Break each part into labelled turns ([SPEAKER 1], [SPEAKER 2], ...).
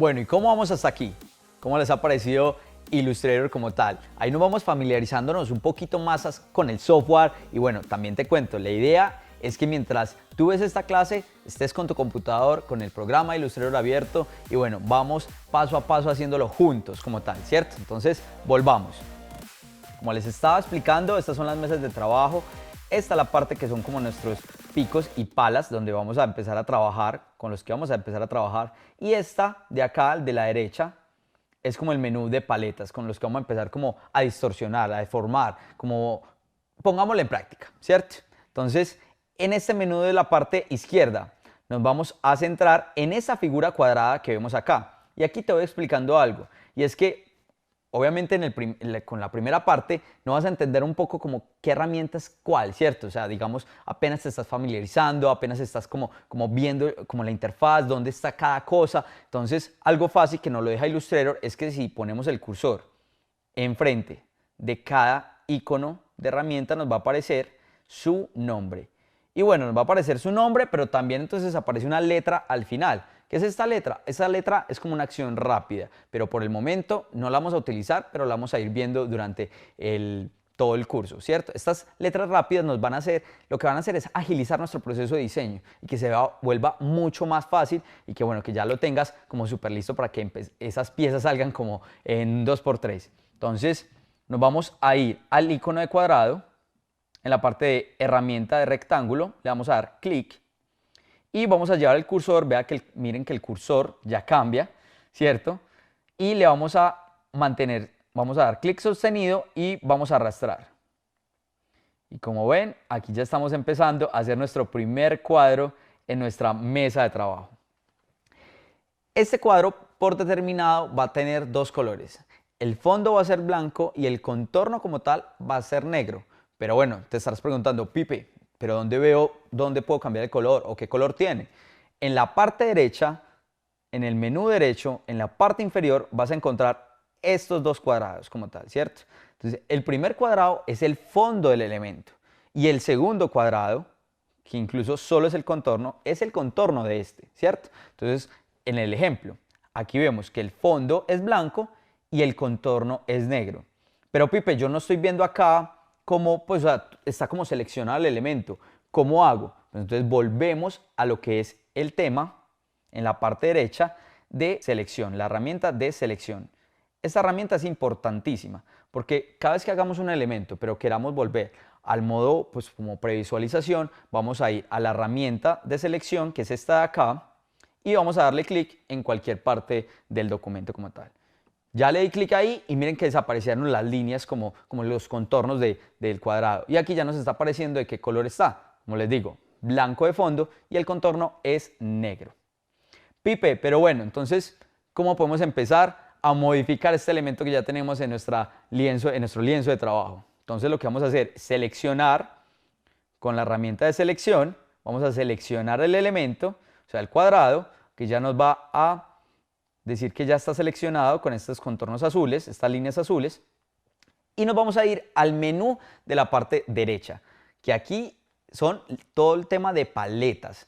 [SPEAKER 1] Bueno, ¿y cómo vamos hasta aquí? ¿Cómo les ha parecido Illustrator como tal? Ahí nos vamos familiarizándonos un poquito más con el software y bueno, también te cuento, la idea es que mientras tú ves esta clase, estés con tu computador, con el programa Illustrator abierto y bueno, vamos paso a paso haciéndolo juntos como tal, ¿cierto? Entonces, volvamos. Como les estaba explicando, estas son las mesas de trabajo. Esta es la parte que son como nuestros picos y palas donde vamos a empezar a trabajar, con los que vamos a empezar a trabajar. Y esta de acá, de la derecha, es como el menú de paletas con los que vamos a empezar como a distorsionar, a deformar, como pongámoslo en práctica, ¿cierto? Entonces, en este menú de la parte izquierda nos vamos a centrar en esa figura cuadrada que vemos acá. Y aquí te voy explicando algo, y es que obviamente con la primera parte no vas a entender un poco como qué herramientas cuál, ¿cierto? O sea, digamos, apenas te estás familiarizando, apenas estás como viendo como la interfaz, dónde está cada cosa. Entonces, algo fácil que nos lo deja Illustrator es que si ponemos el cursor enfrente de cada icono de herramienta nos va a aparecer su nombre. Y bueno, nos va a aparecer su nombre, pero también entonces aparece una letra al final. ¿Qué es esta letra? Esta letra es como una acción rápida, pero por el momento no la vamos a utilizar, pero la vamos a ir viendo durante todo el curso, ¿cierto? Estas letras rápidas nos van a hacer, lo que van a hacer es agilizar nuestro proceso de diseño y que se vuelva mucho más fácil y que bueno, que ya lo tengas como súper listo para que esas piezas salgan como en 2×3. Entonces, nos vamos a ir al icono de cuadrado, en la parte de herramienta de rectángulo, le vamos a dar clic y vamos a llevar el cursor, miren que el cursor ya cambia, ¿cierto? Y le vamos a mantener, vamos a dar clic sostenido y vamos a arrastrar. Y como ven, aquí ya estamos empezando a hacer nuestro primer cuadro en nuestra mesa de trabajo. Este cuadro por determinado va a tener dos colores. El fondo va a ser blanco y el contorno como tal va a ser negro. Pero bueno, te estarás preguntando, Pipe, ¿pero dónde puedo cambiar el color o qué color tiene? En la parte derecha, en el menú derecho, en la parte inferior, vas a encontrar estos dos cuadrados como tal, ¿cierto? Entonces, el primer cuadrado es el fondo del elemento y el segundo cuadrado, que incluso solo es el contorno de este, ¿cierto? Entonces, en el ejemplo, aquí vemos que el fondo es blanco y el contorno es negro. Pero Pipe, yo no estoy viendo acá cómo, pues, o sea, está como seleccionado el elemento. ¿Cómo hago? Pues entonces volvemos a lo que es el tema en la parte derecha de selección, la herramienta de selección. Esta herramienta es importantísima porque cada vez que hagamos un elemento pero queramos volver al modo pues como previsualización, vamos a ir a la herramienta de selección que es esta de acá y vamos a darle clic en cualquier parte del documento como tal. Ya le di clic ahí y miren que desaparecieron las líneas como los contornos del cuadrado. Y aquí ya nos está apareciendo de qué color está. Como les digo, blanco de fondo y el contorno es negro. Pipe, pero bueno, entonces, ¿cómo podemos empezar a modificar este elemento que ya tenemos en nuestro lienzo de trabajo? Entonces lo que vamos a hacer es seleccionar con la herramienta de selección, vamos a seleccionar el elemento, o sea, el cuadrado, que ya nos va a decir que ya está seleccionado con estos contornos azules, estas líneas azules, y nos vamos a ir al menú de la parte derecha, que aquí son todo el tema de paletas,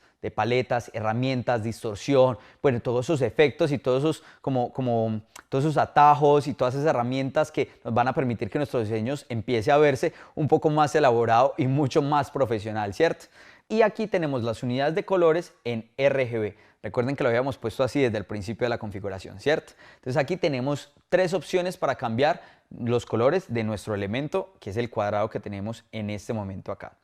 [SPEAKER 1] herramientas, distorsión, bueno, todos esos efectos y todos esos, todos esos atajos y todas esas herramientas que nos van a permitir que nuestros diseños empiece a verse un poco más elaborado y mucho más profesional, ¿cierto? Y aquí tenemos las unidades de colores en RGB. Recuerden que lo habíamos puesto así desde el principio de la configuración, ¿cierto? Entonces aquí tenemos tres opciones para cambiar los colores de nuestro elemento, que es el cuadrado que tenemos en este momento acá.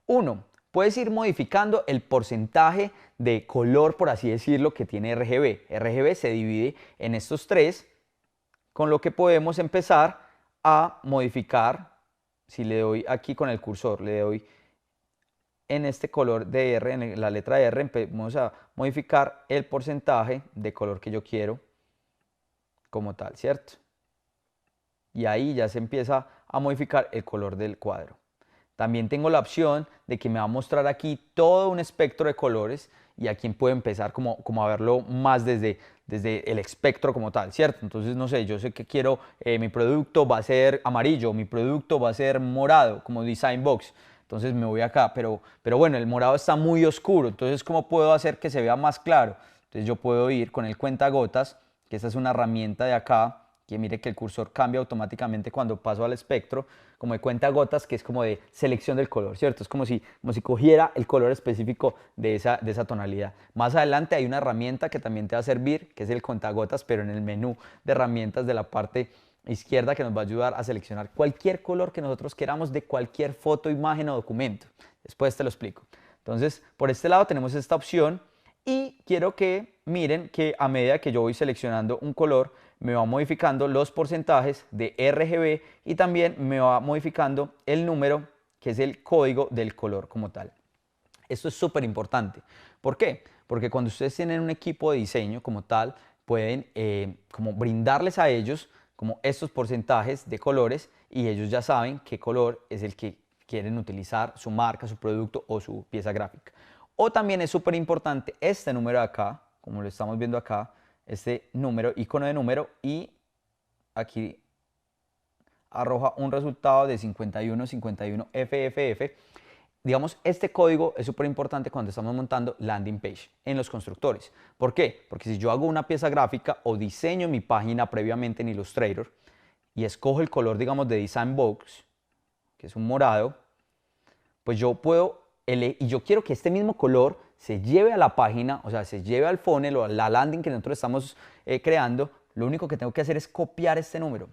[SPEAKER 1] Uno, puedes ir modificando el porcentaje de color, por así decirlo, que tiene RGB. RGB se divide en estos tres, con lo que podemos empezar a modificar. Si le doy aquí con el cursor, le doy en este color de R, en la letra R, vamos a modificar el porcentaje de color que yo quiero como tal, ¿cierto? Y ahí ya se empieza a modificar el color del cuadro. También tengo la opción de que me va a mostrar aquí todo un espectro de colores y aquí puedo empezar como a verlo más desde el espectro como tal, ¿cierto? Entonces, no sé, yo sé que quiero, mi producto va a ser amarillo, mi producto va a ser morado, como Design Box. Entonces me voy acá, pero bueno, el morado está muy oscuro, entonces ¿cómo puedo hacer que se vea más claro? Entonces yo puedo ir con el cuentagotas que esa es una herramienta de acá, que mire que el cursor cambia automáticamente cuando paso al espectro, como de cuentagotas, que es como de selección del color, ¿cierto? Es como si cogiera el color específico de esa tonalidad. Más adelante hay una herramienta que también te va a servir, que es el contagotas, pero en el menú de herramientas de la parte izquierda, que nos va a ayudar a seleccionar cualquier color que nosotros queramos de cualquier foto, imagen o documento. Después te lo explico. Entonces, por este lado tenemos esta opción y quiero que miren que a medida que yo voy seleccionando un color, me va modificando los porcentajes de RGB y también me va modificando el número, que es el código del color como tal. Esto es súper importante. ¿Por qué? Porque cuando ustedes tienen un equipo de diseño como tal, pueden como brindarles a ellos como estos porcentajes de colores y ellos ya saben qué color es el que quieren utilizar su marca, su producto o su pieza gráfica. O también es súper importante este número de acá, como lo estamos viendo acá, este número, icono de número, y aquí arroja un resultado de 5151 FFF. Digamos, este código es súper importante cuando estamos montando landing page en los constructores. ¿Por qué? Porque si yo hago una pieza gráfica o diseño mi página previamente en Illustrator y escojo el color, digamos, de Design Box, que es un morado, pues yo puedo, y yo quiero que este mismo color se lleve a la página, o sea, se lleve al funnel o a la landing que nosotros estamos creando. Lo único que tengo que hacer es copiar este número.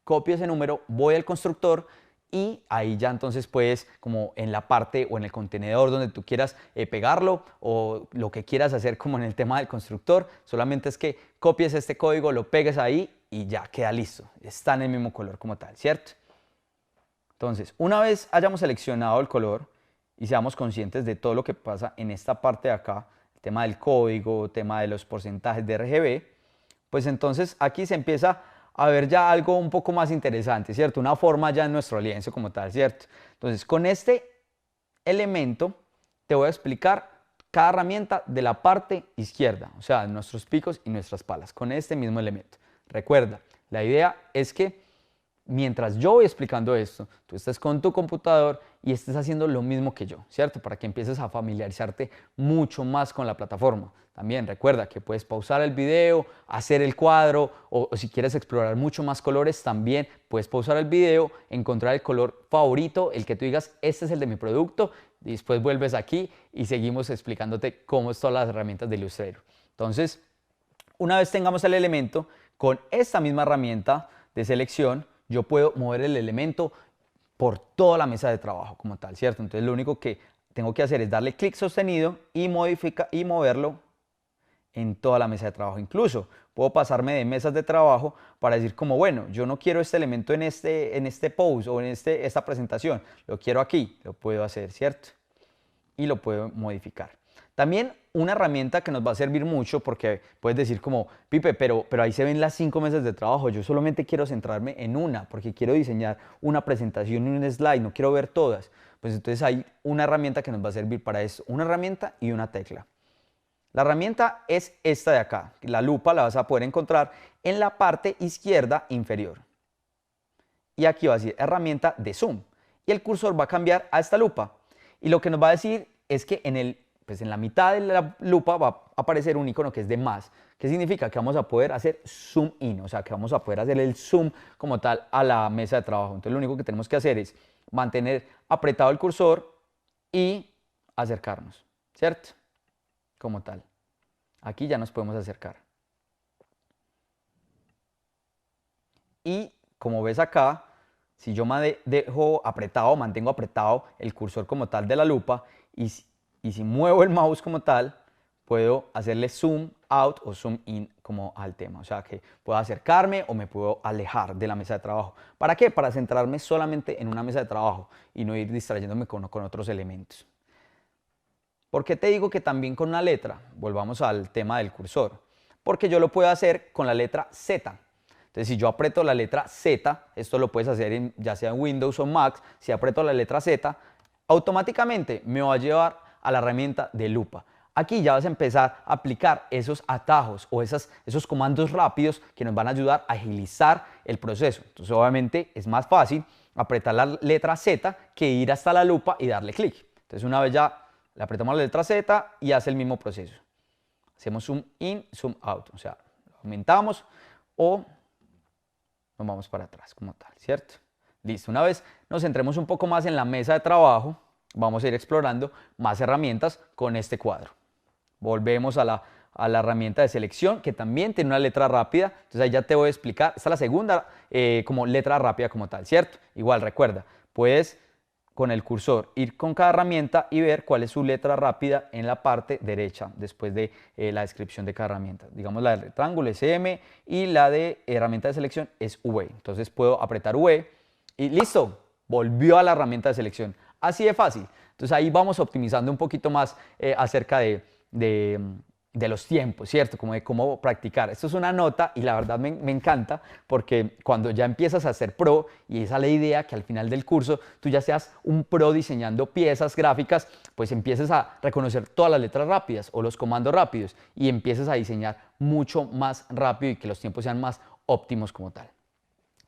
[SPEAKER 1] Copio ese número, voy al constructor y ahí ya entonces puedes, como en la parte o en el contenedor donde tú quieras pegarlo o lo que quieras hacer como en el tema del constructor, solamente es que copies este código, lo pegues ahí y ya queda listo. Está en el mismo color como tal, ¿cierto? Entonces, una vez hayamos seleccionado el color y seamos conscientes de todo lo que pasa en esta parte de acá, el tema del código, el tema de los porcentajes de RGB, pues entonces aquí se empieza a ver ya algo un poco más interesante, ¿cierto? Una forma ya en nuestro lienzo como tal, ¿cierto? Entonces, con este elemento te voy a explicar cada herramienta de la parte izquierda, o sea, nuestros picos y nuestras palas, con este mismo elemento. Recuerda, la idea es que mientras yo voy explicando esto, tú estés con tu computador y estés haciendo lo mismo que yo, ¿cierto? Para que empieces a familiarizarte mucho más con la plataforma. También recuerda que puedes pausar el video, hacer el cuadro o si quieres explorar mucho más colores, también puedes pausar el video, encontrar el color favorito, el que tú digas, este es el de mi producto, y después vuelves aquí y seguimos explicándote cómo son las herramientas de Illustrator. Entonces, una vez tengamos el elemento, con esta misma herramienta de selección, yo puedo mover el elemento por toda la mesa de trabajo como tal, ¿cierto? Entonces lo único que tengo que hacer es darle clic sostenido y moverlo en toda la mesa de trabajo. Incluso puedo pasarme de mesas de trabajo para decir como, bueno, yo no quiero este elemento en este post o en esta presentación, lo quiero aquí, lo puedo hacer, ¿cierto? Y lo puedo modificar. También una herramienta que nos va a servir mucho, porque puedes decir como, Pipe, pero ahí se ven las 5 mesas de trabajo, yo solamente quiero centrarme en una, porque quiero diseñar una presentación y un slide, no quiero ver todas. Pues entonces hay una herramienta que nos va a servir para eso, una herramienta y una tecla. La herramienta es esta de acá, la lupa la vas a poder encontrar en la parte izquierda inferior. Y aquí va a decir herramienta de zoom, y el cursor va a cambiar a esta lupa. Y lo que nos va a decir es que en la mitad de la lupa va a aparecer un icono que es de más. ¿Qué significa? Que vamos a poder hacer zoom in, o sea, que vamos a poder hacer el zoom como tal a la mesa de trabajo. Entonces lo único que tenemos que hacer es mantener apretado el cursor y acercarnos, ¿cierto? Como tal. Aquí ya nos podemos acercar. Y como ves acá, si yo mantengo apretado el cursor como tal de la lupa y si muevo el mouse como tal, puedo hacerle zoom out o zoom in como al tema. O sea que puedo acercarme o me puedo alejar de la mesa de trabajo. ¿Para qué? Para centrarme solamente en una mesa de trabajo y no ir distrayéndome con otros elementos. ¿Por qué te digo que también con una letra? Volvamos al tema del cursor. Porque yo lo puedo hacer con la letra Z. Entonces, si yo aprieto la letra Z, esto lo puedes hacer ya sea en Windows o Mac, si aprieto la letra Z, automáticamente me va a llevar a la herramienta de lupa. Aquí ya vas a empezar a aplicar esos atajos o esos comandos rápidos que nos van a ayudar a agilizar el proceso. Entonces, obviamente, es más fácil apretar la letra Z que ir hasta la lupa y darle clic. Entonces, una vez ya le apretamos la letra Z y hace el mismo proceso. Hacemos zoom in, zoom out, o sea, comentamos, o nos vamos para atrás como tal, ¿cierto? Listo, una vez nos centremos un poco más en la mesa de trabajo, vamos a ir explorando más herramientas con este cuadro. Volvemos a la herramienta de selección, que también tiene una letra rápida. Entonces ahí ya te voy a explicar. Esta es la segunda como letra rápida como tal, ¿cierto? Igual, recuerda, puedes con el cursor ir con cada herramienta y ver cuál es su letra rápida en la parte derecha, después de la descripción de cada herramienta. Digamos, la del rectángulo es M y la de herramienta de selección es V. Entonces puedo apretar V y listo, volvió a la herramienta de selección. Así de fácil. Entonces ahí vamos optimizando un poquito más acerca de los tiempos, ¿cierto? Como de cómo practicar. Esto es una nota y la verdad me encanta porque cuando ya empiezas a ser pro, y esa es la idea, que al final del curso tú ya seas un pro diseñando piezas gráficas, pues empieces a reconocer todas las letras rápidas o los comandos rápidos y empieces a diseñar mucho más rápido y que los tiempos sean más óptimos como tal.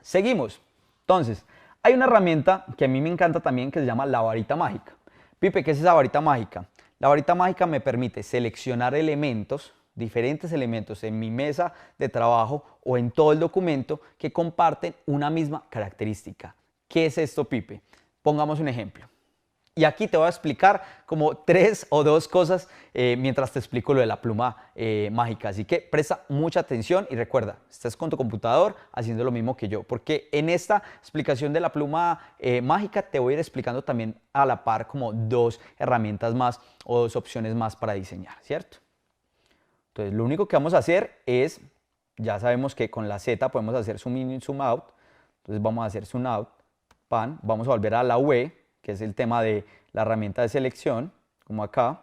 [SPEAKER 1] Seguimos. Entonces, hay una herramienta que a mí me encanta también que se llama la varita mágica. Pipe, ¿qué es esa varita mágica? La varita mágica me permite seleccionar elementos, diferentes elementos en mi mesa de trabajo o en todo el documento que comparten una misma característica. ¿Qué es esto, Pipe? Pongamos un ejemplo. Y aquí te voy a explicar como 3 o 2 cosas mientras te explico lo de la pluma mágica. Así que presta mucha atención y recuerda, estás con tu computador haciendo lo mismo que yo, porque en esta explicación de la pluma mágica te voy a ir explicando también a la par como 2 herramientas más o 2 opciones más para diseñar, ¿cierto? Entonces lo único que vamos a hacer es, ya sabemos que con la Z podemos hacer zoom in y zoom out. Entonces vamos a hacer zoom out, pan, vamos a volver a la V, que es el tema de la herramienta de selección, como acá.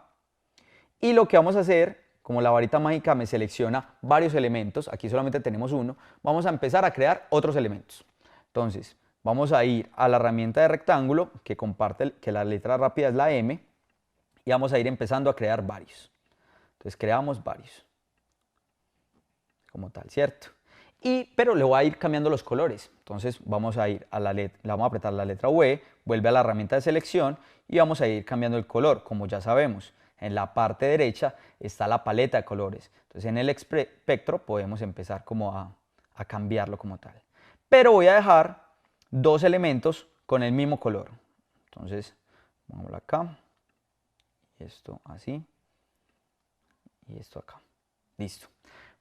[SPEAKER 1] Y lo que vamos a hacer, como la varita mágica me selecciona varios elementos, aquí solamente tenemos uno, vamos a empezar a crear otros elementos. Entonces, vamos a ir a la herramienta de rectángulo, que comparte, que la letra rápida es la M, y vamos a ir empezando a crear varios. Entonces, creamos varios, como tal, ¿cierto? Pero le voy a ir cambiando los colores. Entonces vamos a ir a vamos a apretar la letra V, vuelve a la herramienta de selección y vamos a ir cambiando el color. Como ya sabemos, en la parte derecha está la paleta de colores. Entonces en el espectro podemos empezar como a cambiarlo como tal. Pero voy a dejar 2 elementos con el mismo color. Entonces, vamos acá, y esto así, y esto acá. Listo.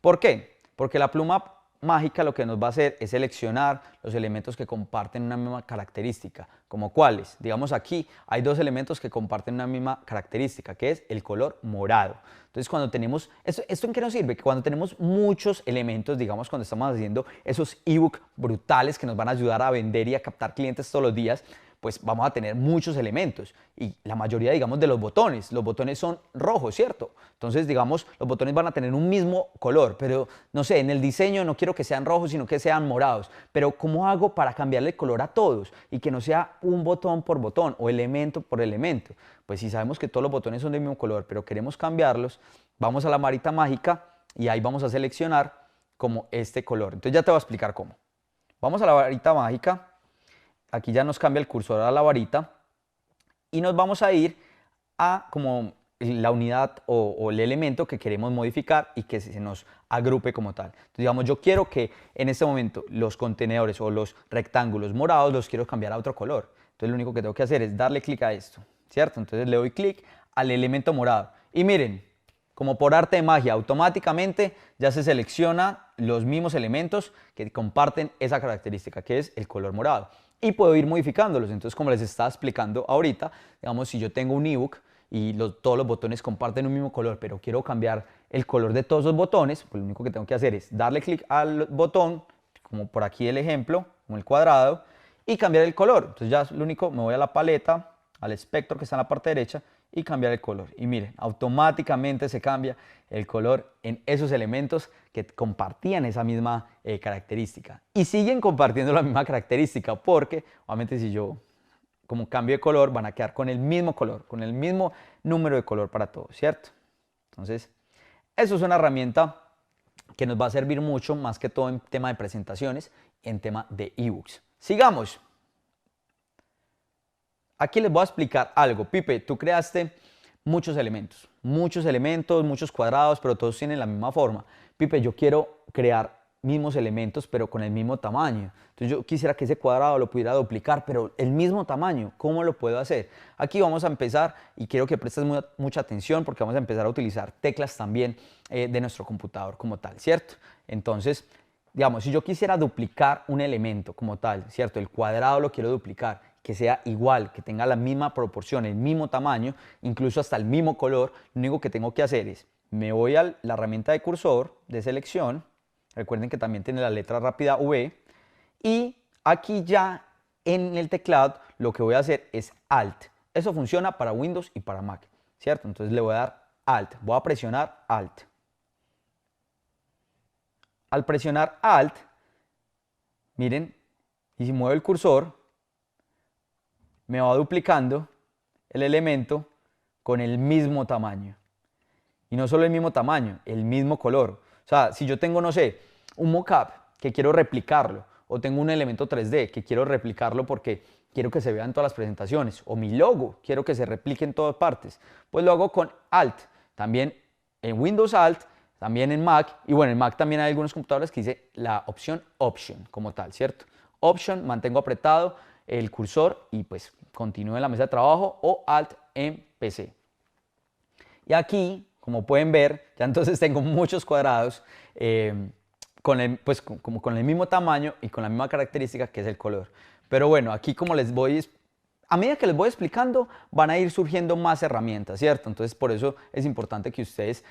[SPEAKER 1] ¿Por qué? Porque la pluma mágica lo que nos va a hacer es seleccionar los elementos que comparten una misma característica. ¿Como cuáles? Digamos, aquí hay 2 elementos que comparten una misma característica, que es el color morado. Entonces, cuando tenemos, ¿esto en qué nos sirve? Que cuando tenemos muchos elementos, digamos, cuando estamos haciendo esos ebook brutales que nos van a ayudar a vender y a captar clientes todos los días, pues vamos a tener muchos elementos y la mayoría, digamos, de los botones son rojos, ¿cierto? Entonces, digamos, los botones van a tener un mismo color, pero no sé, en el diseño no quiero que sean rojos, sino que sean morados. Pero ¿cómo hago para cambiarle el color a todos y que no sea un botón por botón o elemento por elemento? Pues si sabemos que todos los botones son del mismo color, pero queremos cambiarlos, vamos a la varita mágica y ahí vamos a seleccionar como este color. Entonces ya te voy a explicar cómo. Vamos a la varita mágica. Aquí ya nos cambia el cursor a la varita y nos vamos a ir a como la unidad o el elemento que queremos modificar y que se nos agrupe como tal. Entonces, digamos, yo quiero que en este momento los contenedores o los rectángulos morados los quiero cambiar a otro color. Entonces lo único que tengo que hacer es darle clic a esto, ¿cierto? Entonces le doy clic al elemento morado y miren, como por arte de magia, automáticamente ya se seleccionan los mismos elementos que comparten esa característica, que es el color morado. Y puedo ir modificándolos. Entonces, como les estaba explicando ahorita, digamos, si yo tengo un ebook y todos los botones comparten un mismo color, pero quiero cambiar el color de todos los botones, pues lo único que tengo que hacer es darle clic al botón, como por aquí el ejemplo, como el cuadrado, y cambiar el color. Entonces ya lo único, me voy a la paleta, al espectro que está en la parte derecha, y cambiar el color. Y miren, automáticamente se cambia el color en esos elementos que compartían esa misma característica. Y siguen compartiendo la misma característica porque, obviamente, si yo como cambio de color, van a quedar con el mismo color, con el mismo número de color para todos, ¿cierto? Entonces, eso es una herramienta que nos va a servir mucho, más que todo en tema de presentaciones, en tema de ebooks. Sigamos. Aquí les voy a explicar algo. Pipe, tú creaste muchos elementos, muchos cuadrados, pero todos tienen la misma forma. Pipe, yo quiero crear mismos elementos pero con el mismo tamaño. Entonces yo quisiera que ese cuadrado lo pudiera duplicar, pero el mismo tamaño. ¿Cómo lo puedo hacer? Aquí vamos a empezar y quiero que prestes mucha atención porque vamos a empezar a utilizar teclas también de nuestro computador como tal, ¿cierto? Entonces, digamos, si yo quisiera duplicar un elemento como tal, ¿cierto? El cuadrado lo quiero duplicar, que sea igual, que tenga la misma proporción, el mismo tamaño, incluso hasta el mismo color. Lo único que tengo que hacer es, me voy a la herramienta de cursor, de selección. Recuerden que también tiene la letra rápida V. Y aquí ya en el teclado lo que voy a hacer es Alt. Eso funciona para Windows y para Mac, ¿cierto? Entonces le voy a dar Alt. Voy a presionar Alt. Al presionar Alt, miren, y si muevo el cursor, me va duplicando el elemento con el mismo tamaño. Y no solo el mismo tamaño, el mismo color. O sea, si yo tengo, no sé, un mockup que quiero replicarlo, o tengo un elemento 3D que quiero replicarlo porque quiero que se vea en todas las presentaciones, o mi logo quiero que se replique en todas partes, pues lo hago con Alt. También en Windows Alt, también en Mac, y bueno, en Mac también hay algunos computadores que dice la opción Option como tal, ¿cierto? Option, mantengo apretado el cursor y pues continúo en la mesa de trabajo, o Alt en PC. Y aquí, como pueden ver, ya entonces tengo muchos cuadrados como con el mismo tamaño y con la misma característica que es el color. Pero bueno, aquí como a medida que les voy explicando, van a ir surgiendo más herramientas, ¿cierto? Entonces por eso es importante que ustedes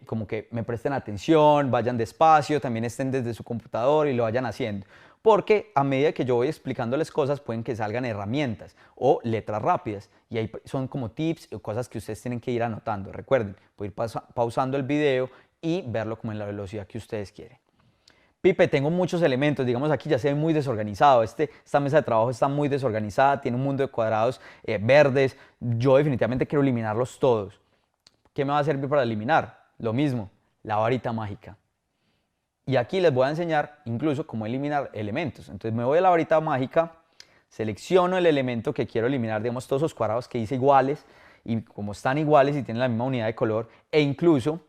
[SPEAKER 1] como que me presten atención, vayan despacio, también estén desde su computador y lo vayan haciendo. Porque a medida que yo voy explicándoles cosas, pueden que salgan herramientas o letras rápidas. Y ahí son como tips o cosas que ustedes tienen que ir anotando. Recuerden, pueden ir pausando el video y verlo como en la velocidad que ustedes quieren. Pipe, tengo muchos elementos, digamos aquí ya se ve muy desorganizado, esta mesa de trabajo está muy desorganizada, tiene un mundo de cuadrados verdes, yo definitivamente quiero eliminarlos todos. ¿Qué me va a servir para eliminar? Lo mismo, la varita mágica. Y aquí les voy a enseñar incluso cómo eliminar elementos. Entonces me voy a la varita mágica, selecciono el elemento que quiero eliminar, digamos todos esos cuadrados que hice iguales, y como están iguales y tienen la misma unidad de color, e incluso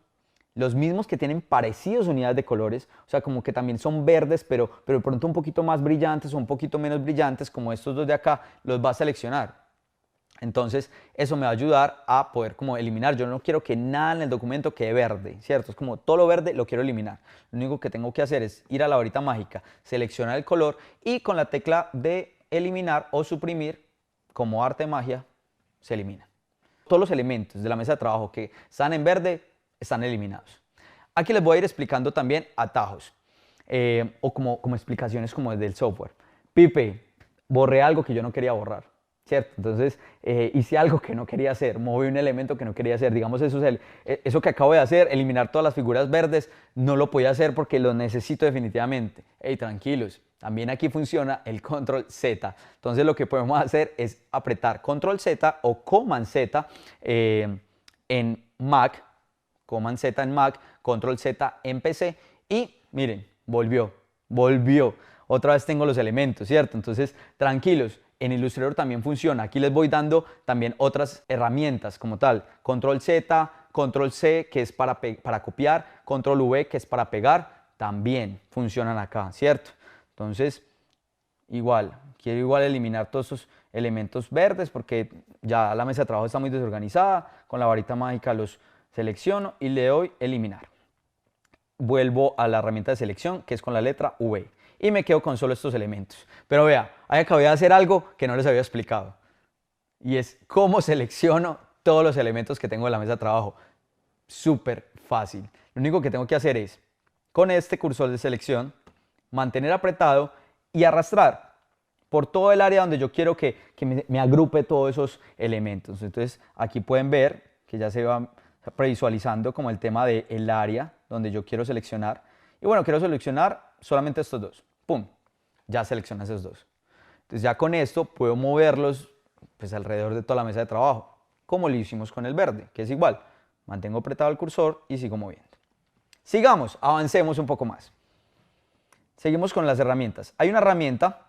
[SPEAKER 1] los mismos que tienen parecidos unidades de colores, o sea, como que también son verdes, pero de pronto un poquito más brillantes o un poquito menos brillantes, como estos dos de acá, los va a seleccionar. Entonces, eso me va a ayudar a poder como eliminar. Yo no quiero que nada en el documento quede verde, ¿cierto? Es como todo lo verde lo quiero eliminar. Lo único que tengo que hacer es ir a la varita mágica, seleccionar el color y con la tecla de eliminar o suprimir, como arte de magia, se elimina. Todos los elementos de la mesa de trabajo que están en verde están eliminados. Aquí les voy a ir explicando también atajos o como explicaciones como desde el software. Pipe, borré algo que yo no quería borrar, ¿cierto? Entonces hice algo que no quería hacer, moví un elemento que no quería hacer. Digamos, eso que acabo de hacer, eliminar todas las figuras verdes, no lo podía hacer porque lo necesito definitivamente. Hey, tranquilos, también aquí funciona el Control Z. Entonces lo que podemos hacer es apretar Control Z o Command Z en Mac, Command Z en Mac, Control Z en PC y miren, volvió. Otra vez tengo los elementos, ¿cierto? Entonces, tranquilos, en Illustrator también funciona. Aquí les voy dando también otras herramientas como tal. Control Z, Control C, que es para copiar, Control V, que es para pegar, también funcionan acá, ¿cierto? Entonces, quiero eliminar todos esos elementos verdes porque ya la mesa de trabajo está muy desorganizada. Con la varita mágica los selecciono y le doy eliminar. Vuelvo a la herramienta de selección que es con la letra V y me quedo con solo estos elementos. Pero vea, ahí acabé de hacer algo que no les había explicado y es cómo selecciono todos los elementos que tengo en la mesa de trabajo. Súper fácil. Lo único que tengo que hacer es con este cursor de selección mantener apretado y arrastrar por todo el área donde yo quiero que me agrupe todos esos elementos. Entonces aquí pueden ver que ya se va previsualizando como el tema del área donde yo quiero seleccionar. Y bueno, quiero seleccionar solamente estos dos. ¡Pum! Ya seleccioné esos dos. Entonces ya con esto puedo moverlos pues alrededor de toda la mesa de trabajo, como lo hicimos con el verde, que es igual. Mantengo apretado el cursor y sigo moviendo. Sigamos, avancemos un poco más. Seguimos con las herramientas. Hay una herramienta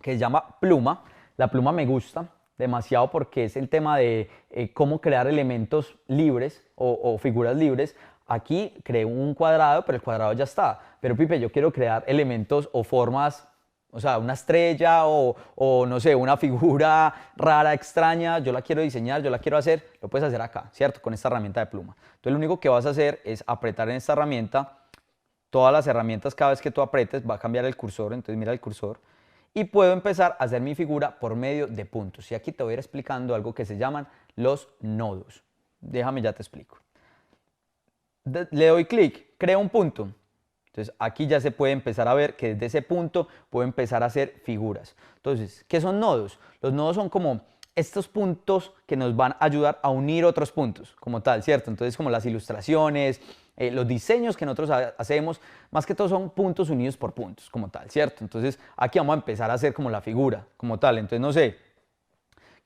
[SPEAKER 1] que se llama Pluma. La pluma me gusta demasiado porque es el tema de cómo crear elementos libres o figuras libres Aquí creé un cuadrado, pero el cuadrado ya está. Pero Pipe, yo quiero crear elementos o formas, o sea, una estrella o no sé, una figura rara, extraña, yo la quiero diseñar, yo la quiero hacer, lo puedes hacer acá, ¿cierto? Con esta herramienta de pluma. Entonces lo único que vas a hacer es apretar en esta herramienta, todas las herramientas cada vez que tú apretes va a cambiar el cursor, entonces mira el cursor, y puedo empezar a hacer mi figura por medio de puntos. Y aquí te voy a ir explicando algo que se llaman los nodos. Déjame, ya te explico. Le doy clic, creo un punto. Entonces aquí ya se puede empezar a ver que desde ese punto puedo empezar a hacer figuras. Entonces, ¿qué son nodos? Los nodos son como estos puntos que nos van a ayudar a unir otros puntos, como tal, ¿cierto? Entonces, como las ilustraciones, los diseños que nosotros hacemos, más que todo son puntos unidos por puntos, como tal, ¿cierto? Entonces, aquí vamos a empezar a hacer como la figura, como tal. Entonces, no sé,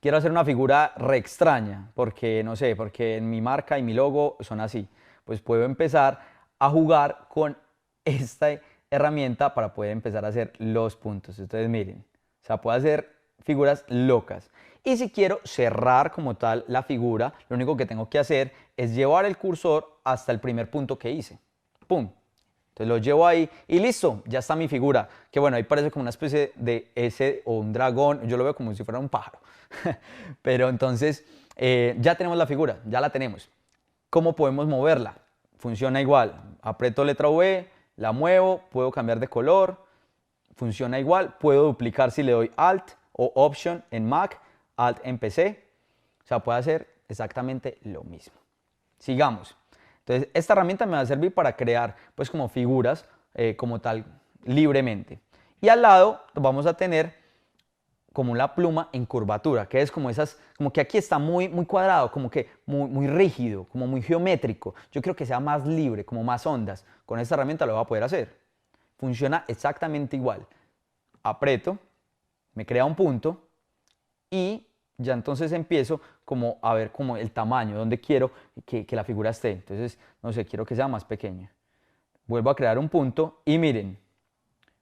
[SPEAKER 1] quiero hacer una figura re extraña, porque, no sé, porque en mi marca y mi logo son así. Pues puedo empezar a jugar con esta herramienta para poder empezar a hacer los puntos. Entonces miren, o sea, puedo hacer figuras locas. Y si quiero cerrar como tal la figura, lo único que tengo que hacer es llevar el cursor hasta el primer punto que hice. ¡Pum! Entonces lo llevo ahí y listo, ya está mi figura. Que bueno, ahí parece como una especie de S o un dragón, yo lo veo como si fuera un pájaro. Pero entonces ya tenemos la figura, ya la tenemos. ¿Cómo podemos moverla? Funciona igual, aprieto letra V, la muevo, puedo cambiar de color, funciona igual, puedo duplicar si le doy Alt o Option en Mac, Alt en PC, o sea, puedo hacer exactamente lo mismo. Sigamos. Entonces, esta herramienta me va a servir para crear, pues, como figuras, como tal, libremente. Y al lado vamos a tener como la pluma en curvatura, que es como esas, como que aquí está muy, muy cuadrado, como que muy rígido, como muy geométrico. Yo quiero que sea más libre, como más ondas. Con esta herramienta lo voy a poder hacer. Funciona exactamente igual. Aprieto, me crea un punto y ya entonces empiezo como a ver como el tamaño, donde quiero que la figura esté. Entonces, no sé, quiero que sea más pequeña. Vuelvo a crear un punto y miren,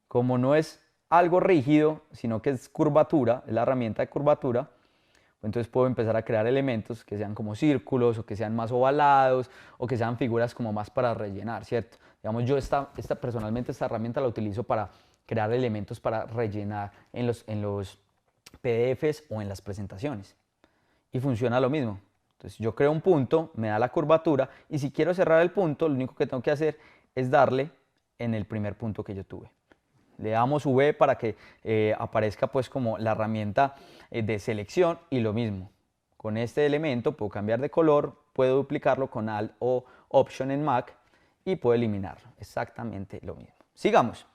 [SPEAKER 1] como no es algo rígido, sino que es curvatura, es la herramienta de curvatura, entonces puedo empezar a crear elementos que sean como círculos o que sean más ovalados o que sean figuras como más para rellenar, ¿cierto? Digamos, yo personalmente esta herramienta la utilizo para crear elementos para rellenar en los PDFs o en las presentaciones. Y funciona lo mismo. Entonces yo creo un punto, me da la curvatura y si quiero cerrar el punto, lo único que tengo que hacer es darle en el primer punto que yo tuve. Le damos V para que aparezca pues como la herramienta de selección y lo mismo. Con este elemento puedo cambiar de color, puedo duplicarlo con Alt o Option en Mac y puedo eliminarlo. Exactamente lo mismo. Sigamos.